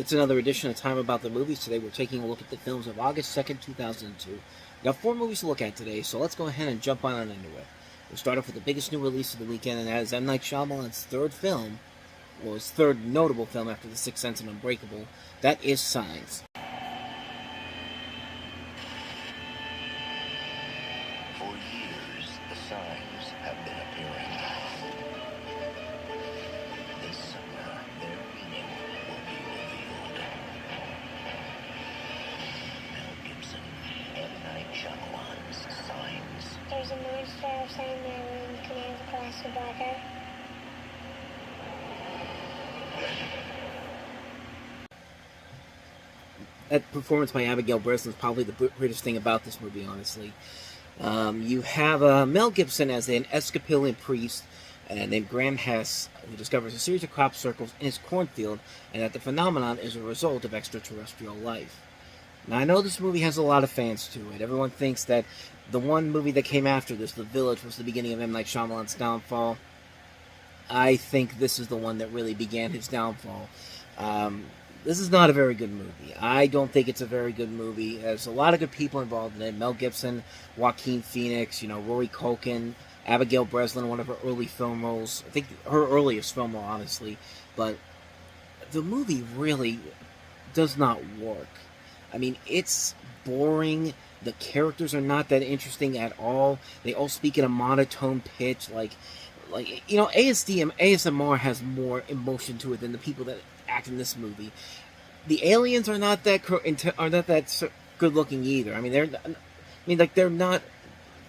It's another edition of Time About the Movies. Today we're taking a look at the films of August 2nd, 2002. We got 4 movies to look at today, so let's go ahead and jump on into it. We'll start off with the biggest new release of the weekend, and that is M. Night Shyamalan's third film, well, his third notable film after The Sixth Sense and Unbreakable. That is Signs. For years, the signs have been appearing. This summer, their meaning will be revealed. Mel Gibson, M. Night Shyamalan's Signs. There's a monster outside my room coming across the border. That performance by Abigail Breslin is probably the greatest thing about this movie, honestly. You have Mel Gibson as an Episcopalian priest named Graham Hess, who discovers a series of crop circles in his cornfield, and that the phenomenon is a result of extraterrestrial life. Now, I know this movie has a lot of fans to it. Everyone thinks that the one movie that came after this, The Village, was the beginning of M. Night Shyamalan's downfall. I think this is the one that really began his downfall. This is not a very good movie. I don't think it's a very good movie. There's a lot of good people involved in it. Mel Gibson, Joaquin Phoenix, Rory Culkin, Abigail Breslin, one of her early film roles. I think her earliest film role, honestly. But the movie really does not work. I mean, it's boring. The characters are not that interesting at all. They all speak in a monotone pitch. ASMR has more emotion to it than the people that act in this movie. The aliens are not that good looking either. I mean,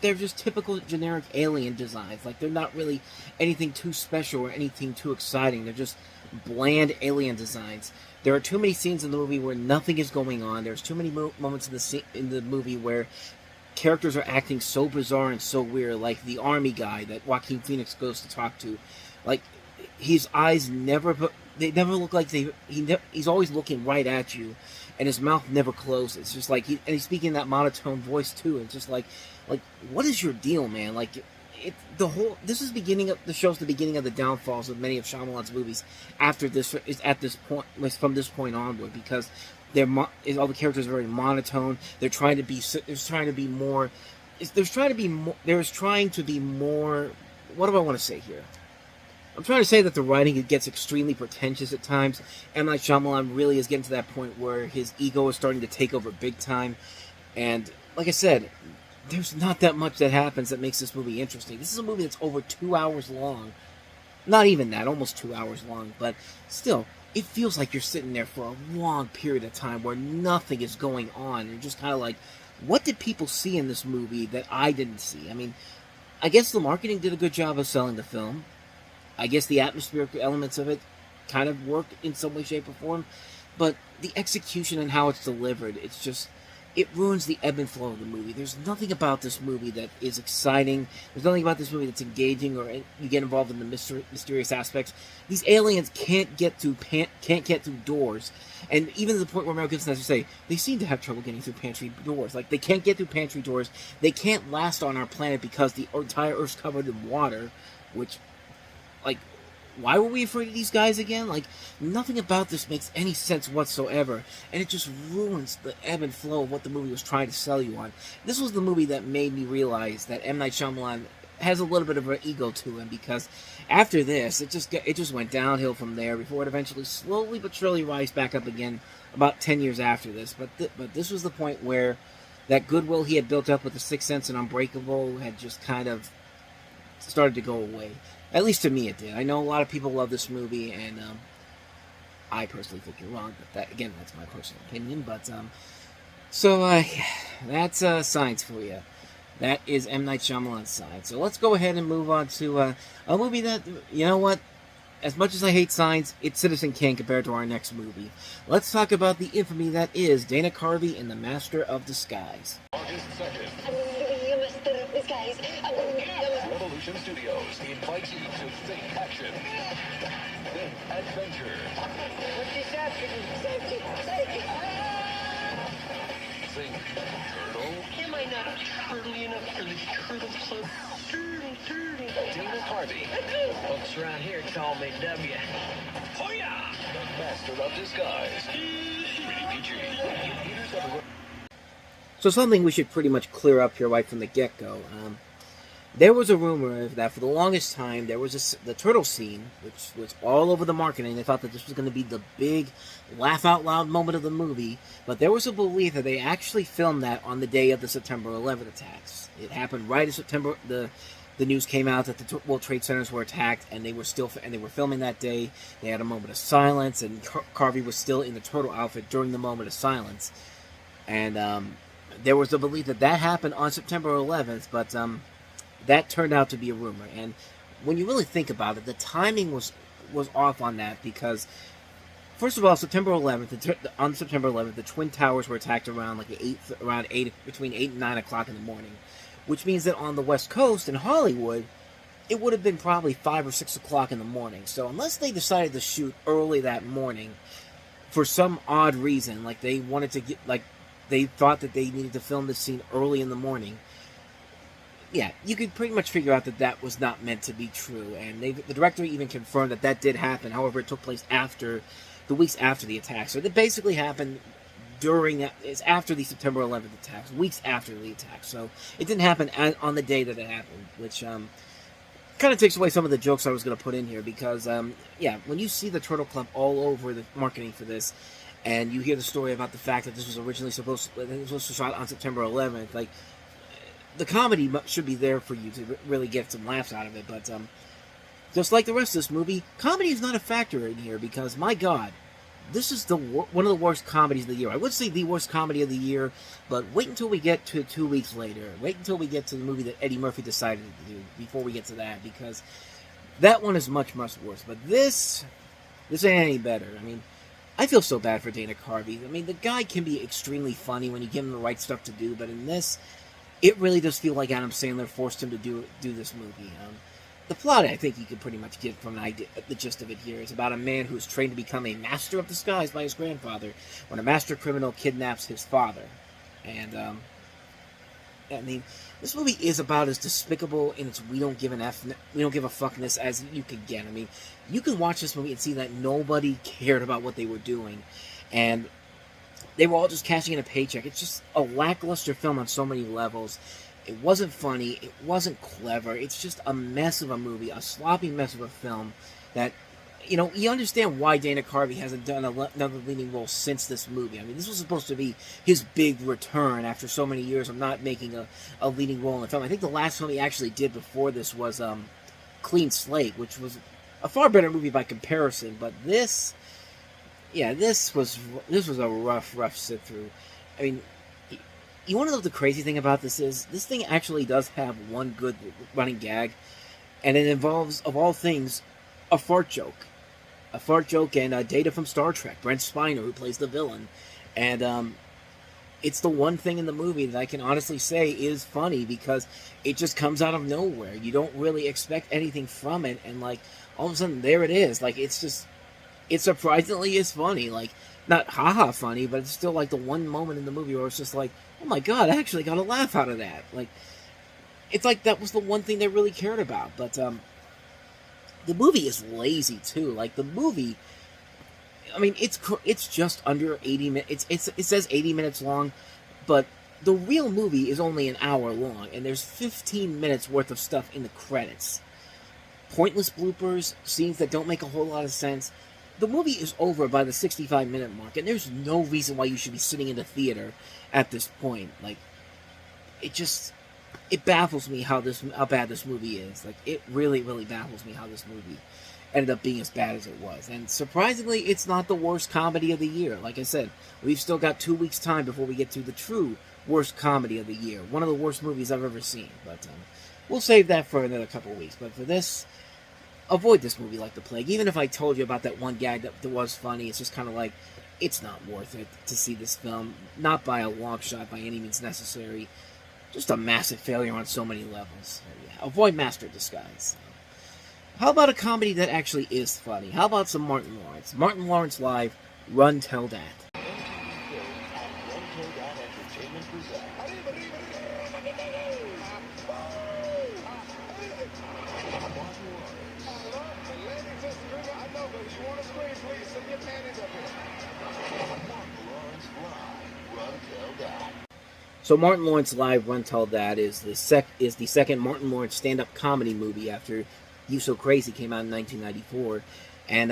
they're just typical generic alien designs. Like, they're not really anything too special or anything too exciting. They're just bland alien designs. There are too many scenes in the movie where nothing is going on. There's too many moments in the movie where characters are acting so bizarre and so weird, like the army guy that Joaquin Phoenix goes to talk to. Like, his eyes never look like he's always looking right at you, and his mouth never closes. It's just like he's speaking in that monotone voice too. It's just like what is your deal, man? Like, this is the show's the beginning of the downfalls of many of Shyamalan's movies. From this point onward, because all the characters are very monotone. There's trying to be more. What do I want to say here? I'm trying to say that the writing gets extremely pretentious at times. M. Night Shyamalan really is getting to that point where his ego is starting to take over big time. And like I said, there's not that much that happens that makes this movie interesting. This is a movie that's over 2 hours long. Not even that, almost 2 hours long. But still, it feels like you're sitting there for a long period of time where nothing is going on. You're just kind of like, what did people see in this movie that I didn't see? I mean, I guess the marketing did a good job of selling the film. I guess the atmospheric elements of it kind of work in some way, shape, or form. But the execution and how it's delivered, it ruins the ebb and flow of the movie. There's nothing about this movie that is exciting. There's nothing about this movie that's engaging, or you get involved in the mysterious aspects. These aliens can't get through doors. And even to the point where Mel Gibson has to say, they seem to have trouble getting through pantry doors. Like, they can't get through pantry doors. They can't last on our planet because the entire Earth's covered in water, which... Like, why were we afraid of these guys again? Like, nothing about this makes any sense whatsoever. And it just ruins the ebb and flow of what the movie was trying to sell you on. This was the movie that made me realize that M. Night Shyamalan has a little bit of an ego to him, because after this, it just went downhill from there before it eventually slowly but surely rise back up again about 10 years after this. But this was the point where that goodwill he had built up with The Sixth Sense and Unbreakable had just kind of started to go away. At least to me it did. I know a lot of people love this movie, and I personally think you're wrong, but that's my personal opinion. But that's Signs for you. That is M. Night Shyamalan's Signs. So let's go ahead and move on to a movie that, you know what? As much as I hate Signs, it's Citizen Kane compared to our next movie. Let's talk about the infamy that is Dana Carvey in The Master of Disguise. August 2nd. Revolution Studios invites you to think action, think adventure, think turtle. Am I not turtly enough for the Turtle Club? Turtle. Dana Carvey. Folks around here call me W. Hoya! Master of Disguise. Rated PG. Theaters everywhere. So something we should pretty much clear up here right from the get-go. There was a rumor that for the longest time there was the turtle scene, which was all over the marketing. They thought that this was going to be the big laugh-out-loud moment of the movie, but there was a belief that they actually filmed that on the day of the September 11th attacks. It happened right as September. The news came out that the World Trade Centers were attacked, and they were filming that day. They had a moment of silence, and Carvey was still in the turtle outfit during the moment of silence, and there was a belief that happened on September 11th, but that turned out to be a rumor. And when you really think about it, the timing was off on that because, first of all, September 11th, on September 11th, the Twin Towers were attacked around between 8 and 9 o'clock in the morning, which means that on the West Coast in Hollywood, it would have been probably 5 or 6 o'clock in the morning. So unless they decided to shoot early that morning for some odd reason, like they wanted to they thought that they needed to film this scene early in the morning, yeah, you could pretty much figure out that was not meant to be true. And the director even confirmed that did happen. However, it took place the weeks after the attack. So it basically happened it's after the September 11th attacks, weeks after the attack. So it didn't happen on the day that it happened, which kind of takes away some of the jokes I was going to put in here because, yeah, when you see the Turtle Club all over the marketing for this, and you hear the story about the fact that this was originally supposed to shot on September 11th, like, the comedy should be there for you to really get some laughs out of it, but just like the rest of this movie, comedy is not a factor in here because, my God, this is one of the worst comedies of the year. I would say the worst comedy of the year, but wait until we get to 2 weeks later. Wait until we get to the movie that Eddie Murphy decided to do before we get to that, because that one is much, much worse. But this ain't any better. I mean, I feel so bad for Dana Carvey. I mean, the guy can be extremely funny when you give him the right stuff to do, but in this, it really does feel like Adam Sandler forced him to do this movie. The plot, I think you can pretty much get from the gist of it here. It's about a man who is trained to become a master of disguise by his grandfather when a master criminal kidnaps his father. And, I mean, this movie is about as despicable in its we don't give a fuckness as you could get. I mean, you can watch this movie and see that nobody cared about what they were doing. And they were all just cashing in a paycheck. It's just a lackluster film on so many levels. It wasn't funny. It wasn't clever. It's just a mess of a movie, a sloppy mess of a film that, you know, you understand why Dana Carvey hasn't done another leading role since this movie. I mean, this was supposed to be his big return after so many years of not making a leading role in a film. I think the last film he actually did before this was Clean Slate, which was a far better movie by comparison. But this was a rough sit through. I mean, you want to know what the crazy thing about this is? This thing actually does have one good running gag, and it involves, of all things, a fart joke. A fart joke and Data from Star Trek, Brent Spiner, who plays the villain. And it's the one thing in the movie that I can honestly say is funny because it just comes out of nowhere. You don't really expect anything from it, and like all of a sudden there it is. Like it surprisingly is funny. Like not haha funny, but it's still like the one moment in the movie where it's just like, oh my God, I actually got a laugh out of that. Like, it's like that was the one thing they really cared about. But the movie is lazy too. Like the movie, I mean, it's just under 80 minutes. It says 80 minutes long, but the real movie is only an hour long, and there's 15 minutes worth of stuff in the credits. Pointless bloopers, scenes that don't make a whole lot of sense. The movie is over by the 65-minute mark, and there's no reason why you should be sitting in the theater at this point. Like, it baffles me how bad this movie is. Like, it really, really baffles me how this movie ended up being as bad as it was. And surprisingly, it's not the worst comedy of the year. Like I said, we've still got 2 weeks' time before we get to the true worst comedy of the year. One of the worst movies I've ever seen. But we'll save that for another couple of weeks. But for this, avoid this movie like the plague. Even if I told you about that one gag that was funny, it's just kind of like, it's not worth it to see this film. Not by a long shot, by any means necessary. Just a massive failure on so many levels. So, yeah, avoid Master of Disguise. How about a comedy that actually is funny? How about some Martin Lawrence? Martin Lawrence Live, RunTelDat. I know, but if you want to scream, please send your panties up here. Martin Lawrence Live, RunTelDal. So Martin Lawrence Live RunTelDat is the second Martin Lawrence stand-up comedy movie after You So Crazy came out in 1994, and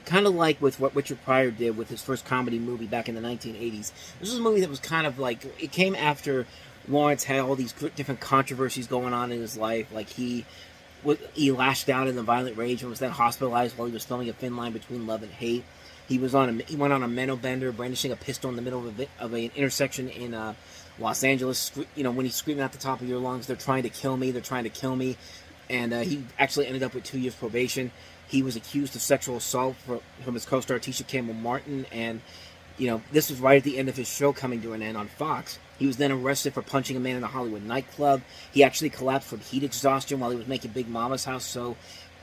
kind of like with what Richard Pryor did with his first comedy movie back in the 1980s. This is a movie that was kind of like, it came after Lawrence had all these different controversies going on in his life. Like he lashed out in a violent rage and was then hospitalized while he was filming A Thin Line Between Love and Hate. He went on a mental bender, brandishing a pistol in the middle of an intersection in Los Angeles. You know, when he's screaming at the top of your lungs, "They're trying to kill me! They're trying to kill me!" And he actually ended up with 2 years probation. He was accused of sexual assault from his co-star Tisha Campbell Martin, and you know, this was right at the end of his show coming to an end on Fox. He was then arrested for punching a man in a Hollywood nightclub. He actually collapsed from heat exhaustion while he was making Big Mama's House. So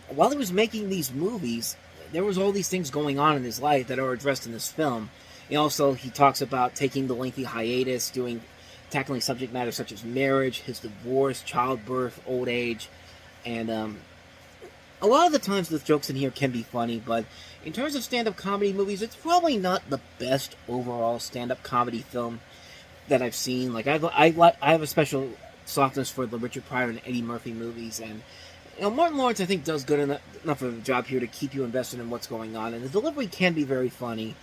while he was making these movies, there was all these things going on in his life that are addressed in this film. And also, he talks about taking the lengthy hiatus, tackling subject matter such as marriage, his divorce, childbirth, old age, and a lot of the times the jokes in here can be funny, but in terms of stand-up comedy movies, it's probably not the best overall stand-up comedy film that I've seen. Like I have a special softness for the Richard Pryor and Eddie Murphy movies, and you know, Martin Lawrence, I think, does good enough of a job here to keep you invested in what's going on, and the delivery can be very funny,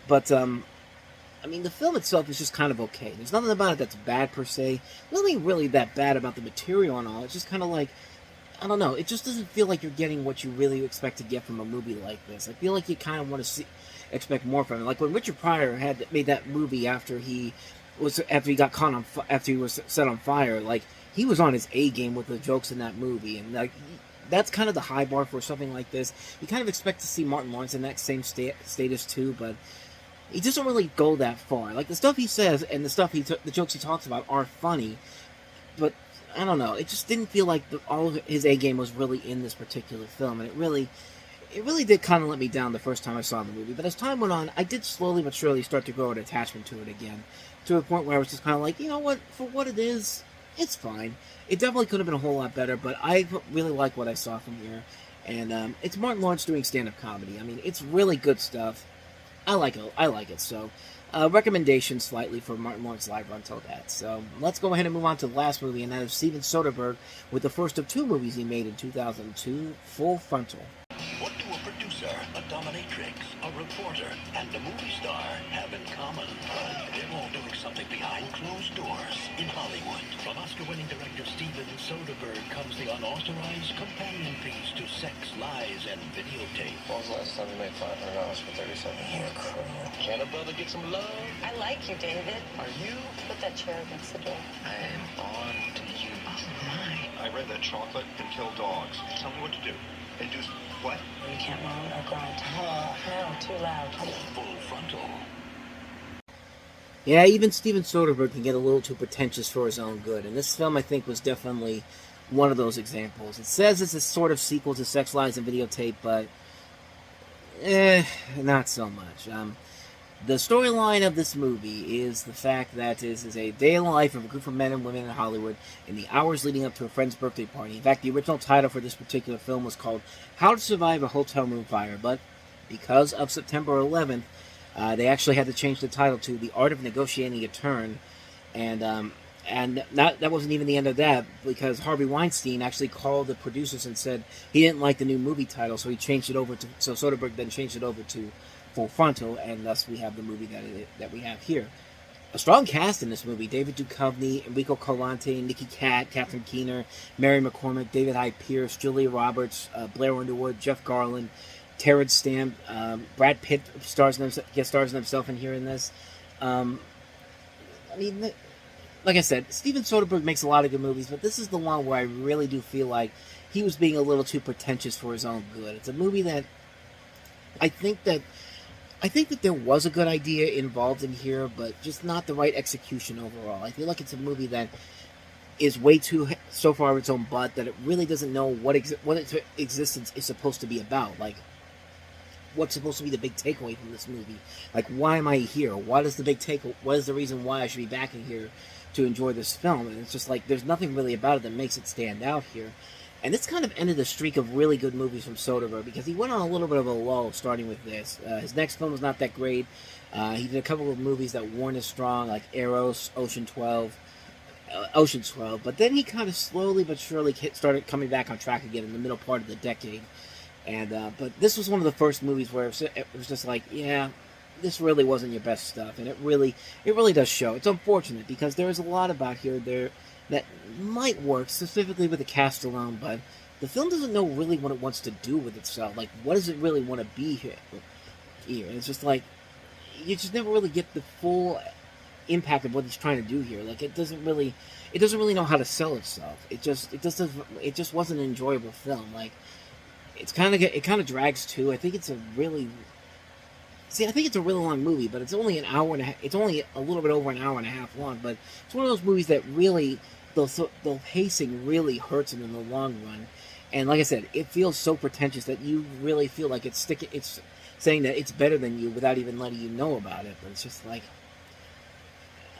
but I mean, the film itself is just kind of okay. There's nothing about it that's bad per se. Nothing really that bad about the material and all. It's just kind of like, I don't know, it just doesn't feel like you're getting what you really expect to get from a movie like this. I feel like you kind of want to expect more from it. Like when Richard Pryor made that movie after he got caught after he was set on fire, like he was on his A game with the jokes in that movie, and like that's kind of the high bar for something like this. You kind of expect to see Martin Lawrence in that same status too, but he doesn't really go that far. Like the stuff he says and the jokes he talks about are funny, but I don't know. It just didn't feel like all of his A game was really in this particular film, and it really did kind of let me down the first time I saw the movie. But as time went on, I did slowly but surely start to grow an attachment to it again, to a point where I was just kind of like, you know what, for what it is, it's fine. It definitely could have been a whole lot better, but I really like what I saw from here, and it's Martin Lawrence doing stand-up comedy. I mean, it's really good stuff. I like it. So, recommendation slightly for Martin Lawrence Live RunTelDat. So, let's go ahead and move on to the last movie, and that is Steven Soderbergh with the first of 2 movies he made in 2002, Full Frontal. What do a producer, a dominatrix, a reporter, and a movie star have in common? They're all doing something behind closed doors in Hollywood. From Oscar-winning director Steven Soderbergh comes the unauthorized companion piece to Sex, Lies, and Videotape. When was the last time you made $500 for 30 seconds? You're cruel. Can a brother get some love? I like you, David. Are you? Put that chair against the door. I am on to you. Oh, my. I read that chocolate can kill dogs. Tell me what to do. Induce what? You can't moan or grunt. No, too loud. Full Frontal. Yeah, even Steven Soderbergh can get a little too pretentious for his own good, and this film, I think, was definitely one of those examples. It says it's a sort of sequel to Sex, Lies, and Videotape, but not so much. The storyline of this movie is the fact that this is a day in the life of a group of men and women in Hollywood in the hours leading up to a friend's birthday party. In fact, the original title for this particular film was called How to Survive a Hotel Room Fire, but because of September 11th, they actually had to change the title to The Art of Negotiating a Turn, and that wasn't even the end of that, because Harvey Weinstein actually called the producers and said he didn't like the new movie title, so Soderbergh then changed it over to Full Frontal, and thus we have the movie that we have here. A strong cast in this movie: David Duchovny, Enrico Colante, Nikki Katt, Catherine Keener, Mary McCormick, David Hyde Pierce, Julia Roberts, Blair Underwood, Jeff Garland, Terrence Stamp, Brad Pitt guest stars in himself in here in this. I mean, like I said, Steven Soderbergh makes a lot of good movies, but this is the one where I really do feel like he was being a little too pretentious for his own good. It's a movie that I think that there was a good idea involved in here, but just not the right execution overall. I feel like it's a movie that is way too so far its own butt that it really doesn't know what its existence is supposed to be about. Like, what's supposed to be the big takeaway from this movie? Like, why am I here? What is the reason why I should be back in here to enjoy this film? And it's just like, there's nothing really about it that makes it stand out here. And this kind of ended the streak of really good movies from Soderbergh, because he went on a little bit of a lull starting with this. His next film was not that great. He did a couple of movies that weren't as strong, like Eros, Ocean's 12, but then he kind of slowly but surely started coming back on track again in the middle part of the decade. And but this was one of the first movies where it was just like, yeah, this really wasn't your best stuff, and it really does show. It's unfortunate because there is a lot about here there that might work, specifically with the cast alone, but the film doesn't know really what it wants to do with itself. Like, what does it really want to be here? And it's just like, you just never really get the full impact of what it's trying to do here. Like, it doesn't really know how to sell itself. It just wasn't an enjoyable film. Like, it kind of drags too. I think it's a really long movie, but it's only an hour and a half. It's only a little bit over an hour and a half long, but it's one of those movies that really, the pacing really hurts them in the long run. And like I said, it feels so pretentious that you really feel like it's saying that it's better than you without even letting you know about it. But it's just like,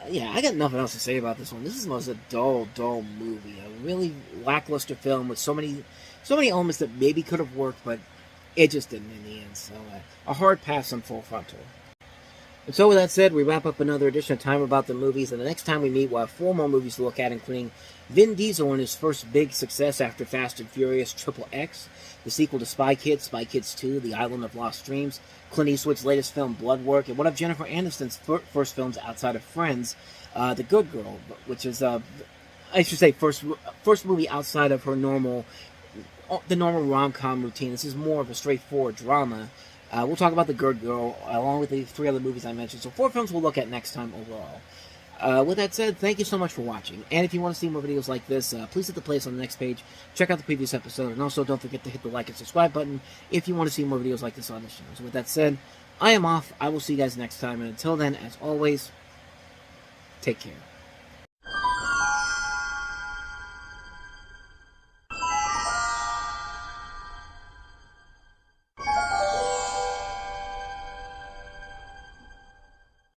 yeah, I got nothing else to say about this one. This was a dull movie, a really lackluster film with so many elements that maybe could have worked, but it just didn't in the end. So a hard pass on Full Frontal. And so with that said, we wrap up another edition of Time About the Movies, and the next time we meet, we'll have 4 more movies to look at, including Vin Diesel and his first big success after Fast and Furious XXX, the sequel to Spy Kids 2, The Island of Lost Dreams, Clint Eastwood's latest film, Bloodwork, and one of Jennifer Aniston's first films outside of Friends, The Good Girl, which is, I should say, first movie outside of her normal rom-com routine. This is more of a straightforward drama. We'll talk about The Good Girl along with the 3 other movies I mentioned. So 4 films we'll look at next time overall. With that said, thank you so much for watching. And if you want to see more videos like this, please hit the playlist on the next page. Check out the previous episode. And also don't forget to hit the like and subscribe button if you want to see more videos like this on this channel. So with that said, I am off. I will see you guys next time. And until then, as always, take care.